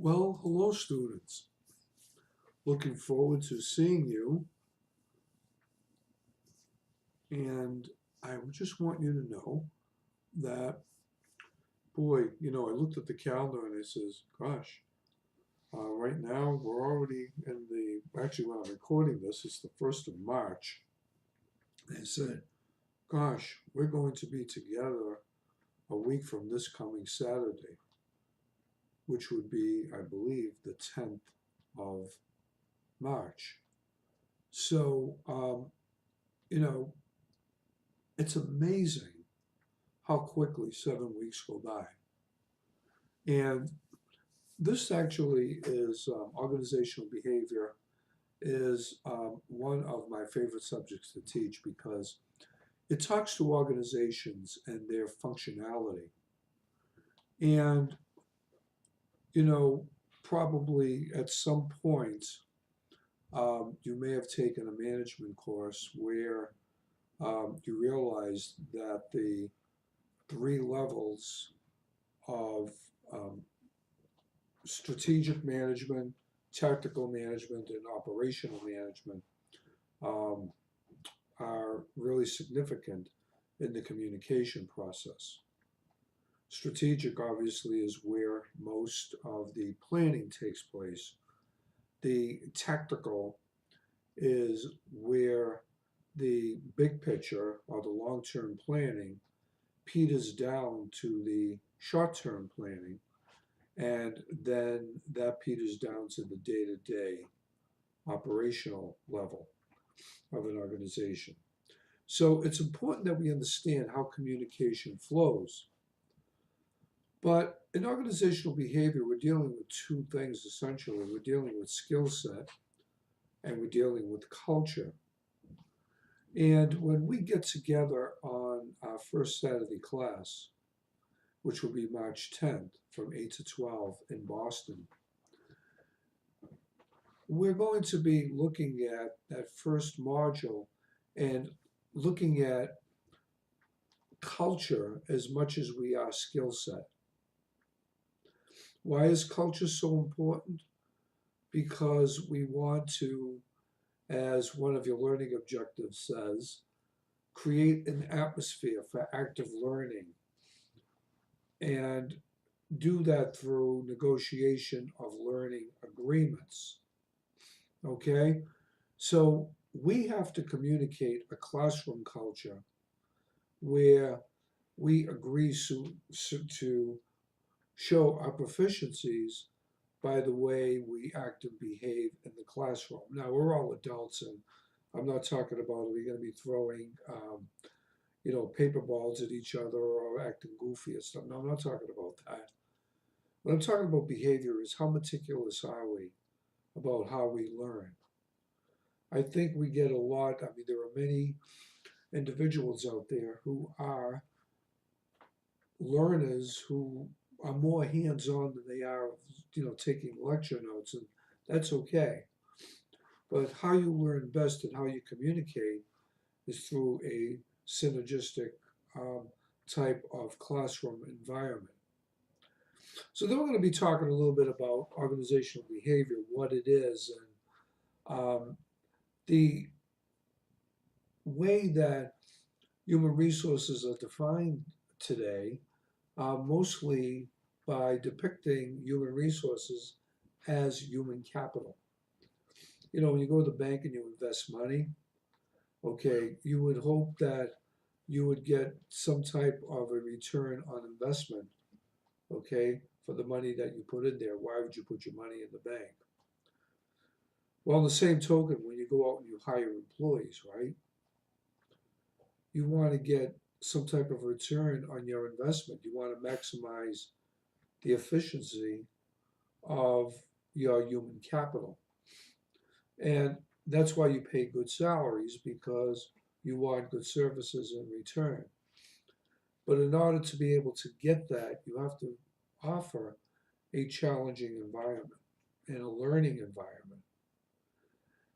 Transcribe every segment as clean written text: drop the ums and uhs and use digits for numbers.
Well, hello, students. Looking forward to seeing you. And I just want you to know that, boy, I looked at the calendar and I says, gosh, right now we're already actually, when I'm recording this, it's the 1st of March. I said, gosh, we're going to be together a week from this coming Saturday, which would be, I believe, the 10th of March. So, you know, it's amazing how quickly 7 weeks go by. And this actually is organizational behavior is one of my favorite subjects to teach because it talks to organizations and their functionality. And, you know, probably at some point, you may have taken a management course where you realized that the three levels of um, strategic management, tactical management, and operational management um, are really significant in the communication process. Strategic, obviously, is where most of the planning takes place. The tactical is where the big picture or the long term planning peters down to the short term planning, and then that peters down to the day to day operational level of an organization. So it's important that we understand how communication flows. But in organizational behavior, we're dealing with two things essentially. We're dealing with skill set and we're dealing with culture. And when we get together on our first Saturday class, which will be March 10th from 8 to 12 in Boston, we're going to be looking at that first module and looking at culture as much as we are skill set. Why is culture so important? Because we want to, as one of your learning objectives says, create an atmosphere for active learning and do that through negotiation of learning agreements. Okay? So we have to communicate a classroom culture where we agree to show our proficiencies by the way we act and behave in the classroom. Now, we're all adults, and I'm not talking about are we going to be throwing, paper balls at each other or acting goofy and stuff. No, I'm not talking about that. What I'm talking about behavior is how meticulous are we about how we learn. I think we get a lot, I mean, there are many individuals out there who are learners who are more hands-on than they are, taking lecture notes, and that's okay. But how you learn best and how you communicate is through a synergistic um, type of classroom environment. So then we're going to be talking a little bit about organizational behavior, what it is, and the way that human resources are defined today, mostly by depicting human resources as human capital. When you go to the bank and you invest money, okay, you would hope that you would get some type of a return on investment, okay, for the money that you put in there. Why would you put your money in the bank? Well, on the same token, when you go out and you hire employees, right, you want to get some type of return on your investment. You want to maximize the efficiency of your human capital. And that's why you pay good salaries because you want good services in return. But in order to be able to get that, you have to offer a challenging environment and a learning environment.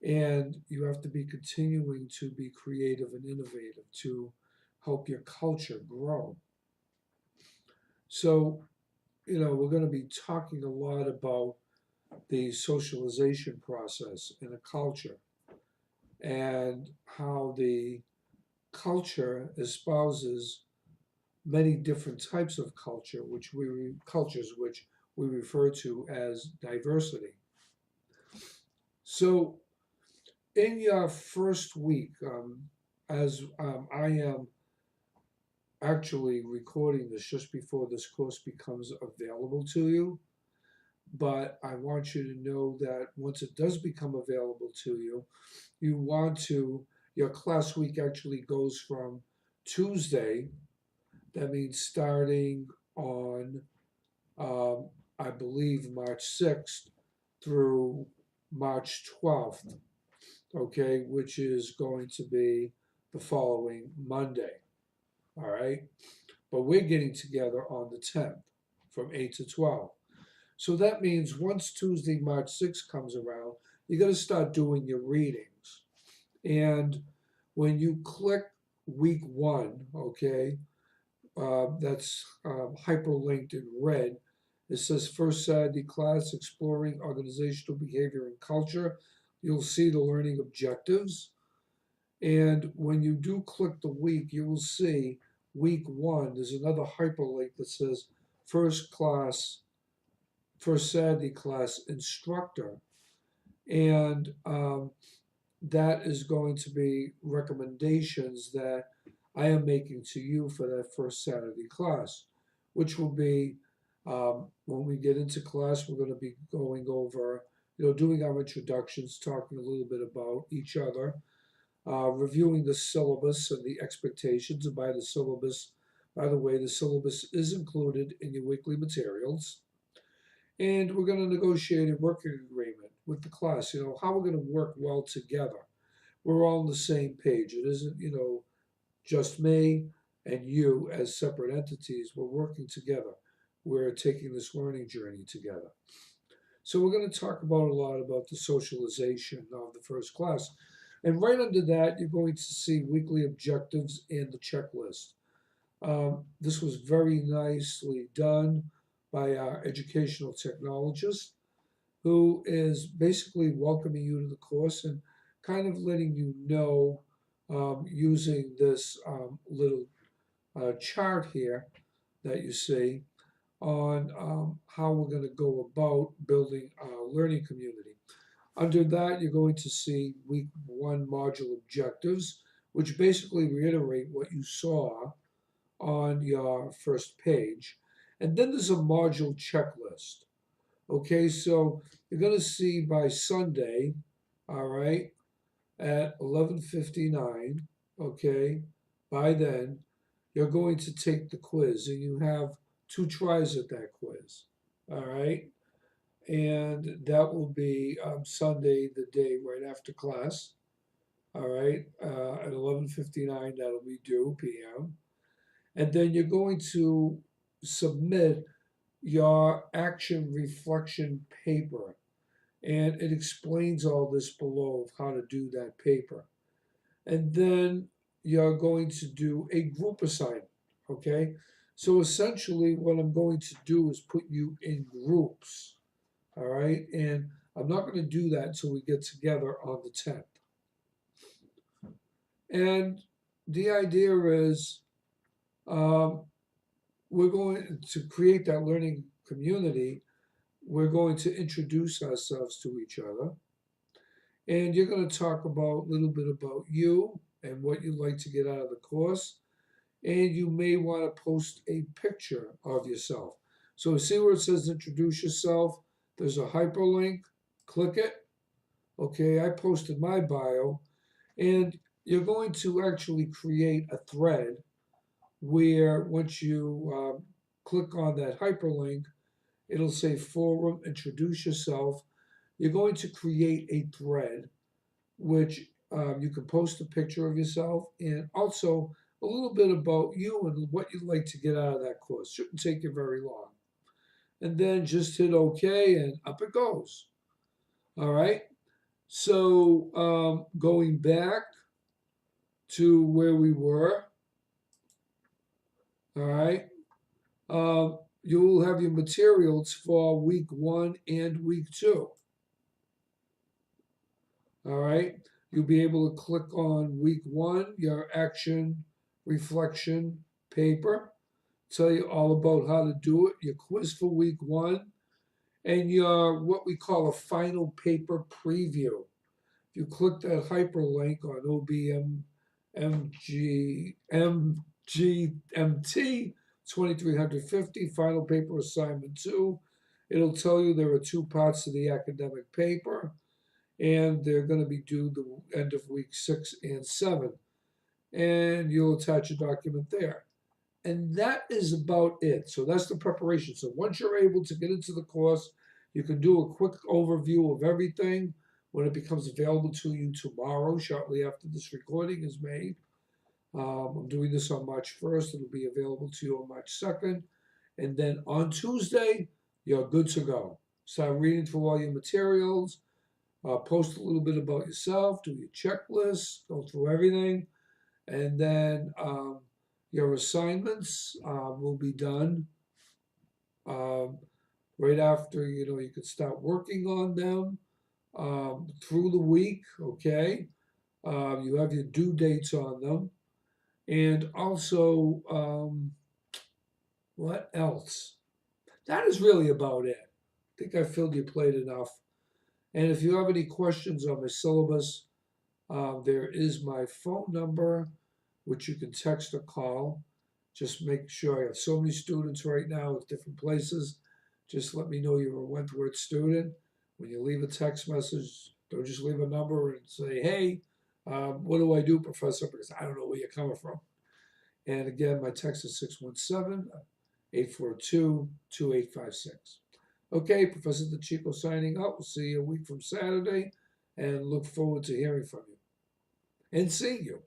And you have to be continuing to be creative and innovative to help your culture grow. So we're going to be talking a lot about the socialization process in a culture and how the culture espouses many different types of cultures which we refer to as diversity. So, in your first week, as I am actually recording this just before this course becomes available to you, but I want you to know that once it does become available to you, you want to, your class week actually goes from Tuesday, that means starting on, um, I believe, March 6th through March 12th, okay, which is going to be the following Monday, all right? But we're getting together on the 10th from 8 to 12. So that means once Tuesday, March 6th comes around, you got to start doing your readings. And when you click week one, okay, that's hyperlinked in red. It says first Saturday class exploring organizational behavior and culture. You'll see the learning objectives. And when you do click the week, you will see week one. There's another hyperlink that says first class, first Saturday class instructor. And that is going to be recommendations that I am making to you for that first Saturday class, which will be when we get into class, we're going to be going over, doing our introductions, talking a little bit about each other, reviewing the syllabus and the expectations. And by the syllabus, by the way, the syllabus is included in your weekly materials. And we're going to negotiate a working agreement with the class, how we're going to work well together. We're all on the same page. It isn't, just me and you as separate entities. We're working together. We're taking this learning journey together. So we're going to talk about a lot about the socialization of the first class. And right under that, you're going to see weekly objectives and the checklist. This was very nicely done by our educational technologist, who is basically welcoming you to the course and kind of letting you know, using this little chart here that you see on how we're going to go about building our learning community. Under that, you're going to see week one module objectives, which basically reiterate what you saw on your first page. And then there's a module checklist. Okay, so you're going to see by Sunday, all right, at 11:59, okay, by then, you're going to take the quiz and you have 2 tries at that quiz, all right? And that will be Sunday, the day right after class, all right, at 11:59, that'll be due p.m. And then you're going to submit your action reflection paper. And it explains all this below of how to do that paper. And then you're going to do a group assignment, okay? So essentially what I'm going to do is put you in groups, all right? And I'm not going to do that until we get together on the 10th. And the idea is we're going to create that learning community. We're going to introduce ourselves to each other. And you're going to talk about a little bit about you and what you'd like to get out of the course. And you may want to post a picture of yourself. So see where it says introduce yourself? There's a hyperlink. Click it. Okay, I posted my bio. And you're going to actually create a thread where once you click on that hyperlink, it'll say forum, introduce yourself. You're going to create a thread which you can post a picture of yourself and also a little bit about you and what you'd like to get out of that course. Shouldn't take you very long. And then just hit OK and up it goes. All right. So going back to where we were. All right. you will have your materials for week 1 and week 2. All right. You'll be able to click on week 1, your action reflection paper, tell you all about how to do it, your quiz for week 1, and your what we call a final paper preview. If you click that hyperlink on OBM MGMT 2350 final paper assignment 2, it'll tell you there are 2 parts to the academic paper, and they're going to be due the end of week 6 and 7. And you'll attach a document there. And that is about it. So that's the preparation. So once you're able to get into the course, you can do a quick overview of everything when it becomes available to you tomorrow, shortly after this recording is made. I'm doing this on March 1st. It'll be available to you on March 2nd. And then on Tuesday, you're good to go. Start reading through all your materials, post a little bit about yourself, do your checklist, go through everything. And then your assignments will be done right after, you can start working on them through the week, okay? You have your due dates on them. And also, what else? That is really about it. I think I filled your plate enough. And if you have any questions on my syllabus, there is my phone number, which you can text or call. Just make sure I have so many students right now at different places. Just let me know you're a Wentworth student. When you leave a text message, don't just leave a number and say, hey, what do I do, Professor? Because I don't know where you're coming from. And again, my text is 617-842-2856. Okay, Professor DeChico signing out. We'll see you a week from Saturday and look forward to hearing from you and seeing you.